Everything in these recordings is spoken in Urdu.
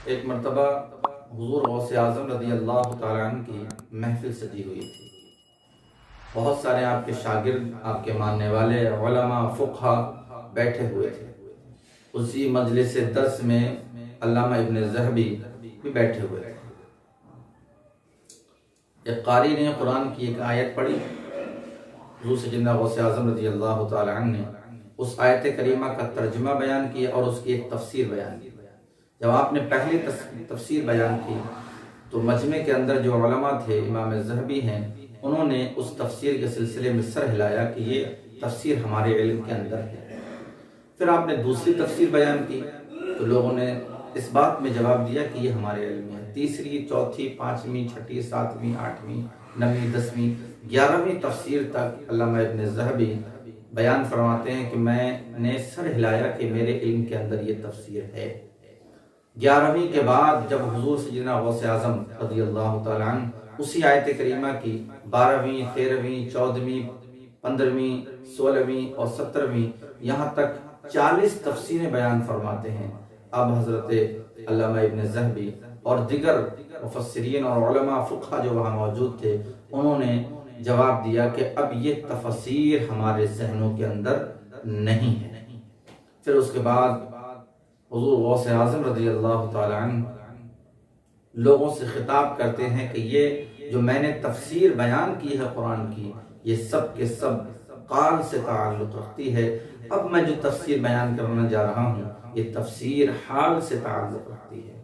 ایک مرتبہ حضور غوث اعظم رضی اللہ تعالیٰ عنہ کی محفل سجی ہوئی تھی۔ بہت سارے آپ کے شاگرد، آپ کے ماننے والے علماء فقہا بیٹھے ہوئے تھے۔ اسی مجلس درس میں علامہ ابن ذہبی بھی بیٹھے ہوئے تھے۔ ایک قاری نے قرآن کی ایک آیت پڑھی، حضور سیدنا غوث اعظم رضی اللہ تعالیٰ عنہ نے اس آیت کریمہ کا ترجمہ بیان کیا اور اس کی ایک تفسیر بیان کی۔ جب آپ نے پہلی تفسیر بیان کی تو مجمع کے اندر جو علماء تھے، امام ذہبی ہیں، انہوں نے اس تفسیر کے سلسلے میں سر ہلایا کہ یہ تفسیر ہمارے علم کے اندر ہے۔ پھر آپ نے دوسری تفسیر بیان کی تو لوگوں نے اس بات میں جواب دیا کہ یہ ہمارے علم میں ہے۔ تیسری، چوتھی، پانچویں، چھٹی، ساتویں، آٹھویں، نویں، دسویں، 11ویں تفسیر تک علامہ ابن ذہبی بیان فرماتے ہیں کہ میں نے سر ہلایا کہ میرے علم کے اندر یہ تفسیر ہے۔ 11ویں کے بعد جب حضور سیدنا غوث اعظم رضی اللہ تعالیٰ عنہ اسی آیت کریمہ کی 12ویں، 13ویں، 14ویں، 15ویں، 16ویں اور 17ویں یہاں تک 40 تفسیریں بیان فرماتے ہیں، اب حضرت علامہ ابن ذہبی اور دیگر مفسرین اور علماء فقہ جو وہاں موجود تھے، انہوں نے جواب دیا کہ اب یہ تفسیر ہمارے ذہنوں کے اندر نہیں ہے۔ پھر اس کے بعد حضور غوث اعظم رضی اللہ تعالیٰ عنہ لوگوں سے خطاب کرتے ہیں کہ یہ جو میں نے تفسیر بیان کی ہے قرآن کی، یہ سب کے سب قال سے تعلق رکھتی ہے۔ اب میں جو تفسیر بیان کرنا جا رہا ہوں یہ تفسیر حال سے تعلق رکھتی ہے۔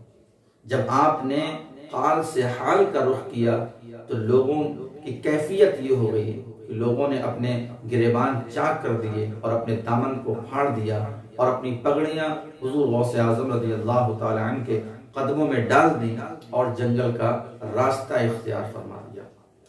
جب آپ نے قال سے حال کا رخ کیا تو لوگوں کی کیفیت یہ ہو گئی کہ لوگوں نے اپنے گریبان چاک کر دیے اور اپنے دامن کو پھاڑ دیا اور اپنی پگڑیاں حضور غوث اعظم رضی اللہ تعالیٰ عنہ کے قدموں میں ڈال دی اور جنگل کا راستہ اختیار فرما دیا۔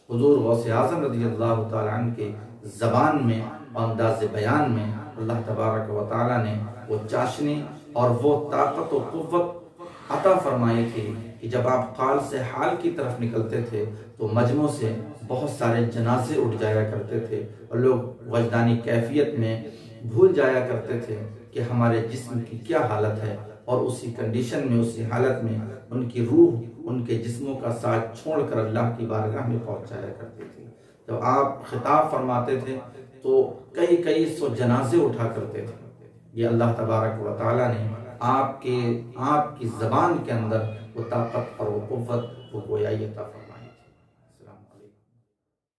حضور غوث اعظم رضی اللہ تعالیٰ عنہ کے زبان میں اور انداز بیان میں اللہ تبارک و تعالیٰ نے وہ چاشنی اور وہ طاقت و قوت عطا فرمائی تھی کہ جب آپ قال سے حال کی طرف نکلتے تھے تو مجمع سے بہت سارے جنازے اٹھ جایا کرتے تھے اور لوگ وجدانی کیفیت میں بھول جایا کرتے تھے کہ ہمارے جسم کی کیا حالت ہے، اور اسی کنڈیشن میں، اسی حالت میں ان کی روح ان کے جسموں کا ساتھ چھوڑ کر اللہ کی بارگاہ میں پہنچایا کرتی تھی۔ جب آپ خطاب فرماتے تھے تو کئی سو جنازے اٹھا کرتے تھے۔ یہ اللہ تبارک و تعالیٰ نے آپ کی زبان کے اندر وہ طاقت اور وہ قوت، وہ گویائی عطا فرمائی۔